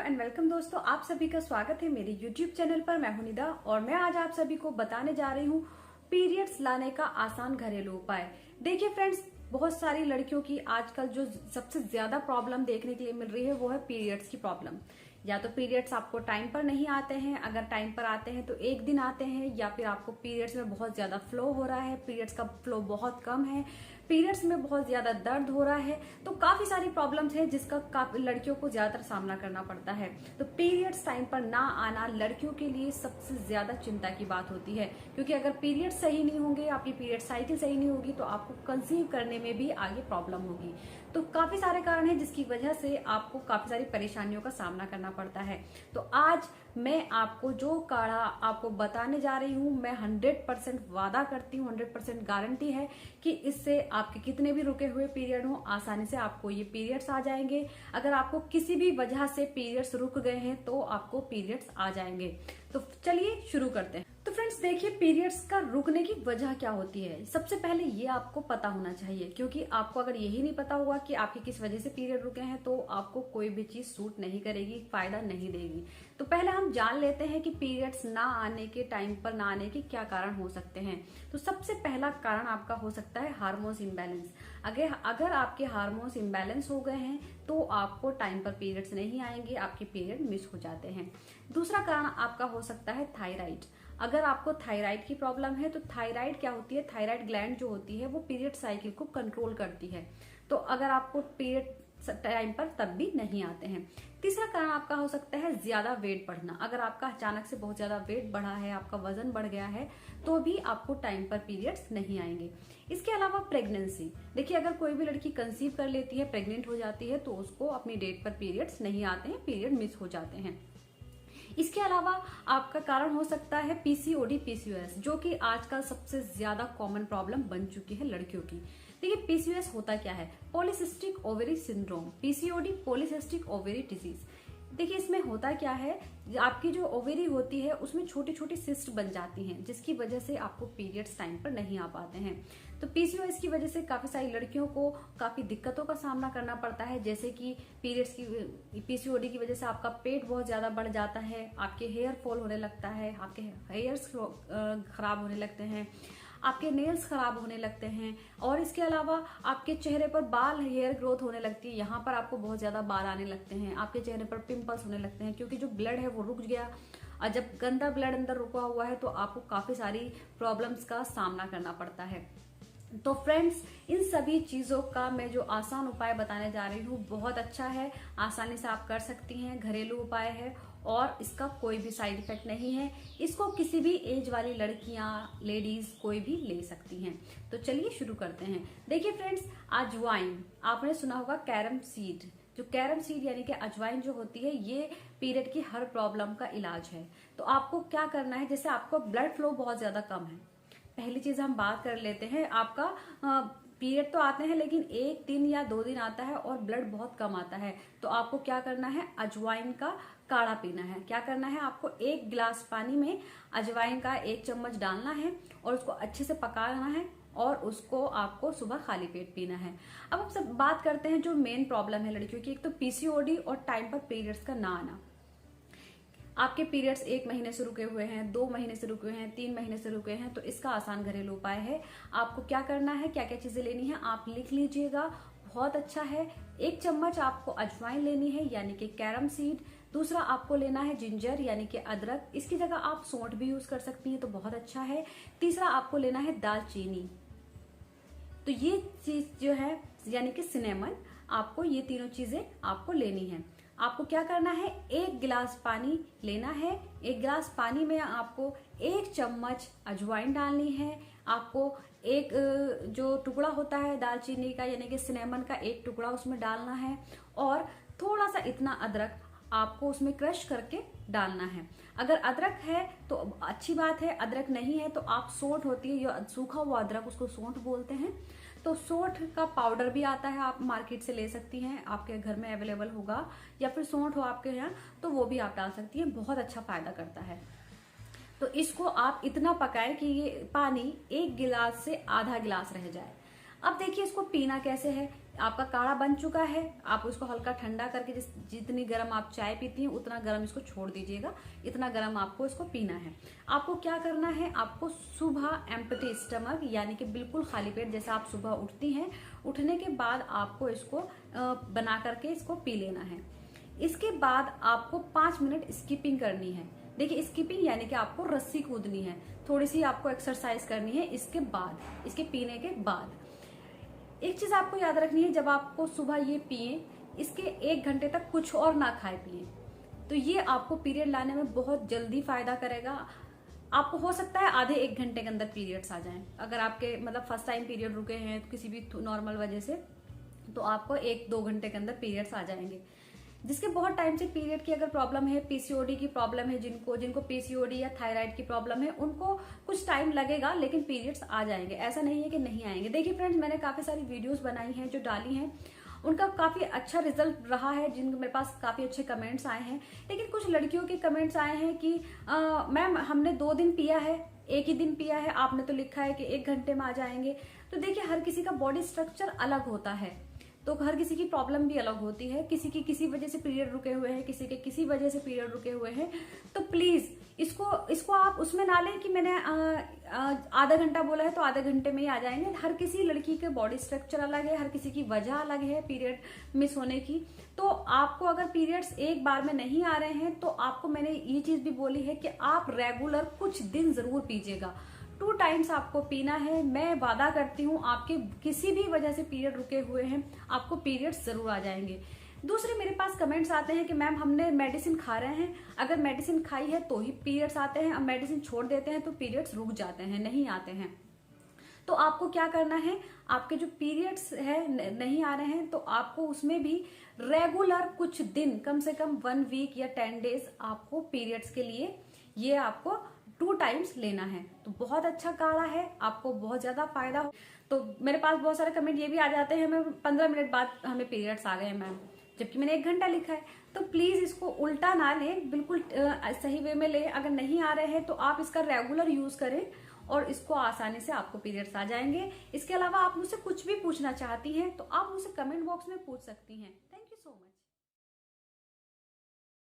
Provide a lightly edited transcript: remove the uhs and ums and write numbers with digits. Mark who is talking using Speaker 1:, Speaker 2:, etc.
Speaker 1: And welcome दोस्तों, आप सभी का स्वागत है मेरे यूट्यूब चैनल पर। मैं हूं निदा और मैं आज आप सभी को बताने जा रही हूं पीरियड्स लाने का आसान घरेलू उपाय। देखिए फ्रेंड्स, बहुत सारी लड़कियों की आजकल जो सबसे ज्यादा प्रॉब्लम देखने के लिए मिल रही है वो है पीरियड्स की प्रॉब्लम। या तो पीरियड्स आपको टाइम पर नहीं आते हैं, अगर टाइम पर आते हैं तो एक दिन आते हैं, या फिर आपको पीरियड्स में बहुत ज्यादा फ्लो हो रहा है, पीरियड्स का फ्लो बहुत कम है, पीरियड्स में बहुत ज्यादा दर्द हो रहा है। तो काफी सारी प्रॉब्लम्स है जिसका लड़कियों को ज्यादातर सामना करना पड़ता है। तो पीरियड्स टाइम पर ना आना लड़कियों के लिए सबसे ज्यादा चिंता की बात होती है, क्योंकि अगर पीरियड्स सही नहीं होंगे, आपकी पीरियड साइकिल सही नहीं होगी तो आपको कंसीव करने में भी आगे प्रॉब्लम होगी। तो काफी सारे कारण है जिसकी वजह से आपको काफी सारी परेशानियों का सामना करना पड़ता है। तो आज मैं आपको जो काढ़ा आपको बताने जा रही हूँ, मैं 100% वादा करती हूँ, 100% गारंटी है कि इससे आपके कितने भी रुके हुए पीरियड हो, आसानी से आपको ये पीरियड्स आ जाएंगे। अगर आपको किसी भी वजह से पीरियड्स रुक गए हैं तो आपको पीरियड्स आ जाएंगे। तो चलिए शुरू करते हैं। तो फ्रेंड्स देखिए, पीरियड्स का रुकने की वजह क्या होती है। सबसे पहले ये आपको पता होना चाहिए, क्योंकि आपको अगर यही नहीं पता होगा कि आपकी किस वजह से पीरियड रुके हैं तो आपको कोई भी चीज सूट नहीं करेगी, फायदा नहीं देगी। तो पहले हम जान लेते हैं कि पीरियड्स ना आने के, टाइम पर ना आने के क्या कारण हो सकते हैं। तो सबसे पहला कारण आपका हो सकता है हार्मोन्स इम्बैलेंस। अगर आपके हार्मोन्स इम्बैलेंस हो गए हैं तो आपको टाइम पर पीरियड्स नहीं आएंगे, आपके पीरियड मिस हो जाते हैं। दूसरा कारण आपका हो सकता है थायराइड। अगर आपको थायराइड की प्रॉब्लम है तो थायराइड क्या होती है, थायराइड ग्लैंड जो होती है वो पीरियड साइकिल को कंट्रोल करती है। तो अगर आपको पीरियड टाइम पर तब भी नहीं आते हैं। तीसरा कारण आपका हो सकता है ज्यादा वेट बढ़ना। अगर आपका अचानक से बहुत ज्यादा वेट बढ़ा है, आपका वजन बढ़ गया है, तो भी आपको टाइम पर पीरियड्स नहीं आएंगे। इसके अलावा प्रेगनेंसी। देखिए, अगर कोई भी लड़की कंसीव कर लेती है, प्रेग्नेंट हो जाती है, तो उसको अपनी डेट पर पीरियड्स नहीं आते हैं, पीरियड मिस हो जाते हैं। इसके अलावा आपका कारण हो सकता है पीसीओडी पीसीओएस, जो कि आजकल सबसे ज्यादा कॉमन प्रॉब्लम बन चुकी है लड़कियों की। देखिए, पीसीओएस होता क्या है, polycystic ovary syndrome. PCOD polycystic ovary disease. देखिए, इसमें होता क्या है, आपकी जो ओवेरी होती है उसमें छोटी छोटी सिस्ट बन जाती हैं, जिसकी वजह से आपको पीरियड्स टाइम पर नहीं आ पाते हैं। तो पीसीओएस की वजह से काफी सारी लड़कियों को काफी दिक्कतों का सामना करना पड़ता है, जैसे कि पीसीओडी की वजह से आपका पेट बहुत ज्यादा बढ़ जाता है, आपके हेयर फॉल होने लगता है, आपके हेयर्स खराब होने लगते हैं, आपके नेल्स खराब होने लगते हैं, और इसके अलावा आपके चेहरे पर बाल, हेयर ग्रोथ होने लगती है। यहाँ पर आपको बहुत ज्यादा बाल आने लगते हैं, आपके चेहरे पर पिंपल्स होने लगते हैं, क्योंकि जो ब्लड है वो रुक गया। और जब गंदा ब्लड अंदर रुका हुआ है तो आपको काफी सारी प्रॉब्लम्स का सामना करना पड़ता है। तो फ्रेंड्स, इन सभी चीजों का मैं जो आसान उपाय बताने जा रही हूँ बहुत अच्छा है, आसानी से आप कर सकती हैं, घरेलू उपाय है और इसका कोई भी साइड इफेक्ट नहीं है। इसको किसी भी एज वाली लड़कियां, लेडीज कोई भी ले सकती हैं। तो चलिए शुरू करते हैं। देखिए फ्रेंड्स, अजवाइन आपने सुना होगा, कैरम सीड। जो कैरम सीड यानी कि अजवाइन जो होती है, ये पीरियड की हर प्रॉब्लम का इलाज है। तो आपको क्या करना है, जैसे आपको ब्लड फ्लो बहुत ज्यादा कम है, पहली चीज हम बात कर लेते हैं। आपका पीरियड तो आते हैं लेकिन एक दिन या 2 दिन आता है और ब्लड बहुत कम आता है, तो आपको क्या करना है, अजवाइन का काढ़ा पीना है। क्या करना है, आपको 1 गिलास पानी में अजवाइन का 1 चम्मच डालना है और उसको अच्छे से पकाना है और उसको आपको सुबह खाली पेट पीना है। अब हम सब बात करते हैं जो मेन प्रॉब्लम है लड़कियों की। एक तो पीसीओडी और टाइम पर पीरियड्स का ना आना। आपके पीरियड्स 1 महीने से रुके हुए हैं, 2 महीने से रुके हुए हैं, 3 महीने से रुके हैं, तो इसका आसान घरेलू उपाय है। आपको क्या करना है, क्या क्या चीजें लेनी है आप लिख लीजिएगा, बहुत अच्छा है। 1 चम्मच आपको अजवाइन लेनी है यानी कि कैरम सीड। दूसरा आपको लेना है जिंजर यानी कि अदरक, इसकी जगह आप सौंठ भी यूज कर सकती हैं तो बहुत अच्छा है। तीसरा आपको लेना है दालचीनी। तो ये चीज जो है यानी कि सिनेमन, आपको ये तीनों चीजें आपको लेनी है। आपको क्या करना है, 1 गिलास पानी लेना है। 1 गिलास पानी में आपको 1 चम्मच अजवाइन डालनी है। आपको एक जो टुकड़ा होता है दालचीनी का यानी कि सिनेमन का, 1 टुकड़ा उसमें डालना है और थोड़ा सा इतना अदरक आपको उसमें क्रश करके डालना है। अगर अदरक है तो अच्छी बात है, अदरक नहीं है तो आप सौंठ होती है, ये सूखा हुआ अदरक, उसको सौंठ बोलते हैं, तो सौंठ का पाउडर भी आता है, आप मार्केट से ले सकती हैं, आपके घर में अवेलेबल होगा, या फिर सौंठ हो आपके यहाँ तो वो भी आप डाल सकती हैं, बहुत अच्छा फायदा करता है। तो इसको आप इतना पकाएं कि ये पानी 1 गिलास से आधा गिलास रह जाए। अब देखिए इसको पीना कैसे है। आपका काढ़ा बन चुका है। आप उसको हल्का ठंडा करके जितनी गर्म आप चाय पीती हैं उतना गर्म इसको छोड़ दीजिएगा। इतना गर्म आपको इसको पीना है। आपको क्या करना है, आपको सुबह एम्प्टी स्टमक यानी कि बिल्कुल खाली पेट, जैसे आप सुबह उठती हैं, उठने के बाद आपको इसको बना करके इसको पी लेना है। इसके बाद आपको 5 मिनट स्किपिंग करनी है। देखिए स्किपिंग यानी कि आपको रस्सी कूदनी है, थोड़ी सी आपको एक्सरसाइज करनी है। इसके बाद, इसके पीने के बाद एक चीज आपको याद रखनी है, जब आपको सुबह ये पिए, इसके 1 घंटे तक कुछ और ना खाए पिए, तो ये आपको पीरियड लाने में बहुत जल्दी फायदा करेगा। आपको हो सकता है आधे 1 घंटे के अंदर पीरियड्स आ जाएं। अगर आपके मतलब फर्स्ट टाइम पीरियड रुके हैं तो किसी भी नॉर्मल वजह से, तो आपको 1-2 घंटे के अंदर पीरियड्स आ जाएंगे। जिसके बहुत टाइम से पीरियड की अगर प्रॉब्लम है, पीसीओडी की प्रॉब्लम है, जिनको पीसीओडी या थायराइड की प्रॉब्लम है, उनको कुछ टाइम लगेगा लेकिन पीरियड्स आ जाएंगे। ऐसा नहीं है कि नहीं आएंगे। देखिए फ्रेंड्स, मैंने काफी सारी वीडियोस बनाई हैं जो डाली हैं, उनका काफी अच्छा रिजल्ट रहा है, जिनके मेरे पास काफी अच्छे कमेंट्स आए हैं। लेकिन कुछ लड़कियों के कमेंट्स आए हैं कि मैम हमने 2 दिन पिया है, 1 ही दिन पिया है, आपने तो लिखा है कि 1 घंटे में आ जाएंगे। तो देखिए हर किसी का बॉडी स्ट्रक्चर अलग होता है, तो हर किसी की प्रॉब्लम भी अलग होती है। किसी की किसी वजह से पीरियड रुके हुए हैं, किसी के किसी वजह से पीरियड रुके हुए हैं। तो प्लीज इसको आप उसमें ना लें कि मैंने आधा घंटा बोला है तो आधे घंटे में ही आ जाएंगे। हर किसी लड़की के बॉडी स्ट्रक्चर अलग है, हर किसी की वजह अलग है पीरियड मिस होने की। तो आपको अगर पीरियड्स एक बार में नहीं आ रहे हैं तो आपको मैंने ये चीज भी बोली है कि आप रेगुलर कुछ दिन जरूर पीजिएगा। 2 टाइम्स आपको पीना है। मैं वादा करती हूँ आपके किसी भी वजह से पीरियड रुके हुए हैं, आपको पीरियड्स जरूर आ जाएंगे। दूसरे मेरे पास कमेंट्स आते हैं कि मैम हमने मेडिसिन खा रहे हैं, अगर मेडिसिन खाई है तो ही पीरियड्स आते हैं, अब मेडिसिन छोड़ देते हैं तो पीरियड्स रुक जाते हैं, नहीं आते हैं। तो आपको क्या करना है, आपके जो पीरियड्स है नहीं आ रहे हैं तो आपको उसमें भी रेगुलर कुछ दिन, कम से कम 1 वीक या 10 डेज आपको पीरियड्स के लिए ये आपको 2 टाइम्स लेना है। तो बहुत अच्छा काढ़ा है, आपको बहुत ज्यादा फायदा हो। तो मेरे पास बहुत सारे कमेंट ये भी आ जाते हैं, मैं 15 मिनट बाद हमें पीरियड्स आ गए मैम, जबकि मैंने 1 घंटा लिखा है। तो प्लीज इसको उल्टा ना लें, बिल्कुल सही वे में लें। अगर नहीं आ रहे हैं तो आप इसका रेगुलर यूज करें और इसको आसानी से आपको पीरियड्स आ जाएंगे। इसके अलावा आप मुझसे कुछ भी पूछना चाहती हैं तो आप मुझसे कमेंट बॉक्स में पूछ सकती हैं। Thank you so much.